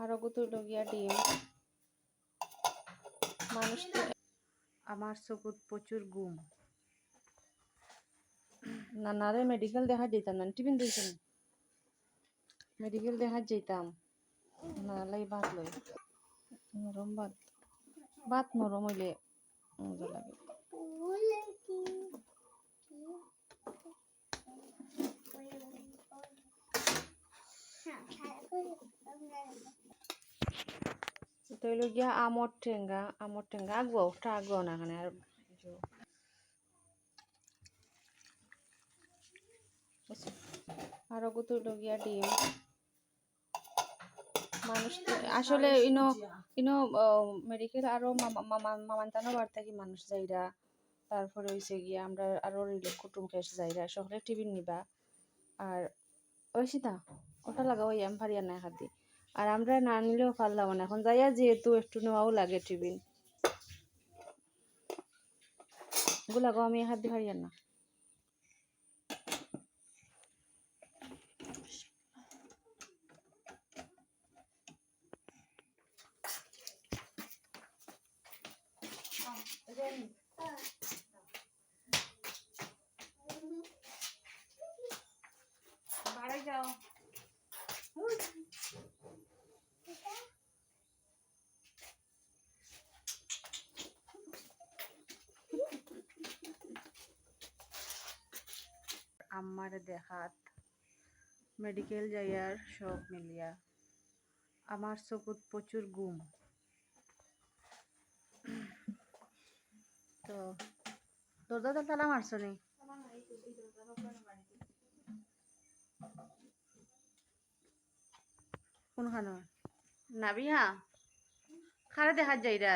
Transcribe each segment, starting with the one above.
আরো কত লগিয়া ডিম মানুষ আমার চকুত প্রচুর ঘুম। নানারে মেডিকেল দেখা যেতাম না টিফিন দিয়েছেন মেডিকেল দেখা যেতাম নালাই ভাত লই নরম ভাত ভাত নরম হইলে মজা লাগে। তো হইল গিয়া আমর ঠেঙ্গা আগুয়াও না এখানে আর আরো কত লগিয়া ডিম মানুষ আসলে ইনো মেডিকেল আরো মামানতানো বার্তা কি মানুষ যাইরা তারপরে হইছে গিয়া আমরা আরো কুটুম কেস যাইরা সকলে টিফিন নিবা আর ওই সীতা ওটা লাগাও আমি পারিয়া না খাদি আর আমরা না নিলেও পারলাম না এখন যাইয়া যেহেতু একটু নেওয়াও লাগে টিফিন ওগুলো লাগাও আমি খাদি পারিয়া না। বাড়ি যাও আম্মারে দেখাত মেডিকেল যাইয়ার সব মিলিয়া আমার চকুত প্রচুর ঘুম। তো দরজা তালা মারছো নি কোনখানো নাবিহা খারে দেখাত যাইরা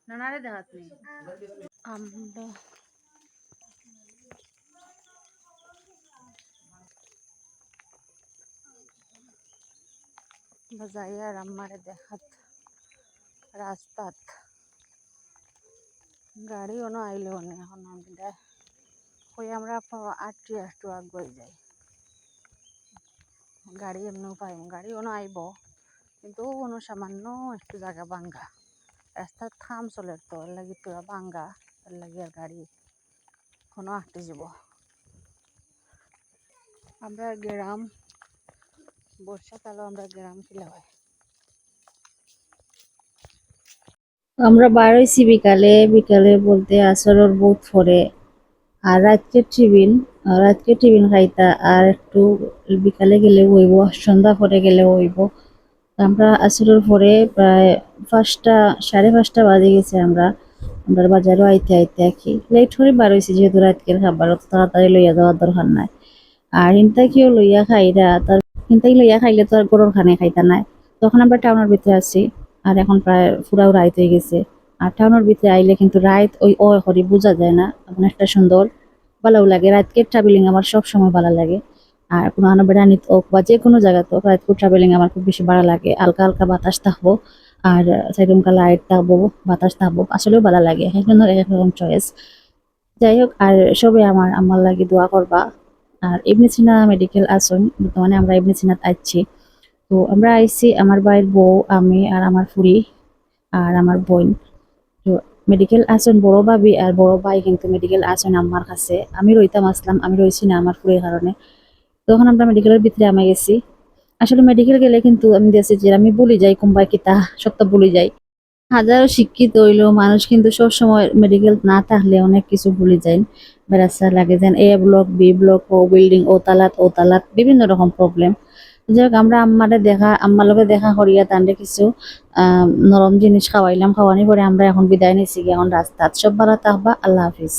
নানারে দেখাত নি আমরা যাইয়ার আম্মারে দেখাত রাস্তাত গাড়ি অনো আইলে অনে এখন আমরা কই আমরা আটটি একটু আগুয়াই যাই গাড়ি এমনিও পাইম গাড়ি অনো আইব কিন্তু কোনো সামান্য একটু জায়গা ভাঙ্গা রাস্তার থাম চলে তো এর লাগি পুরা ভাঙ্গা এর লাগি আর গাড়ি কোনো আটটি যাব। আমরা গ্রাম বর্ষাকালও আমরা গ্রাম কিলা হয় আমরা বার হইছি বিকালে বলতে আসরের বহুত পরে আর রাতকে টিফিন খাইতা আর একটু বিকালে গেলে হইব সন্ধ্যা পরে গেলে হইব। আমরা আসরের পরে প্রায় 5:30 বাজে গেছে আমরা বাজারও আইতে আইতে লেট করে বার হইছি যেহেতু রাতকের খাবার অত তাড়াতাড়ি লইয়া যাওয়ার দরকার নাই আর ইনতাকিও লইয়া খাইরা তার ইনতাকি লইয়া খাইলে তো আর গরুর খানে খাইতা নাই তখন আমরা টাউনের ভিতরে আছি আর এখন প্রায় পুরাও রাইত হয়ে গেছে আর টাউনের ভিতরে আইলে কিন্তু রাইত ওই করে বোঝা যায় না এখন একটা সুন্দর ভালো লাগে রাতকে ট্রাভেলিং আমার সব সময় ভালো লাগে আর কোনো বেড়ানিত হোক বা যে কোনো জায়গা তো রাতকে ট্রাভেলিং আমার খুব বেশি ভালো লাগে হালকা হালকা বাতাস থাকবো আর সেরকম লাইট থাকবো বাতাস থাকবো আসলেও ভালো লাগে এখন এক রকম চয়েস। যাই হোক আর সবে আমার লাগে দোয়া করবা আর ইবনে সিনা মেডিকেল আসন বর্তমানে আমরা ইবনে সিনাত আইছি তো আমরা আইছি আমার ভাইয়ের বউ আমি আর আমার ফুরি আর আমার বোন তো মেডিকেল আসন বড় ভাবি আর বড় ভাই কিন্তু মেডিকেল আসন আমার কাছে আমি আসলাম আমি রয়েছি না আমার ফুরির কারণে তখন আমরা মেডিকেলের ভিতরে আমি গেছি আসলে মেডিকেল গেলে কিন্তু আমি দেখছি যে আমি বলি যাই কোনবা কিতা সত্য বলি যাই হাজারো শিক্ষিত হইলেও মানুষ কিন্তু সবসময় মেডিকেল না থাকলে অনেক কিছু ভুলে যায় বেড়াচ্ছা লাগে যেন এ ব্লক বি ব্লক ও বিল্ডিং ও তালাত বিভিন্ন রকম প্রবলেম। যাই হোক আমরা আম্মার লগে দেখা করিয়া তান্ডে কিছু নরম জিনিস খাওয়াইলাম খাওয়ানি পরে আমরা এখন বিদায় নিছি এখন রাস্তাত সব ভালো থাকবা আল্লাহ হাফিজ।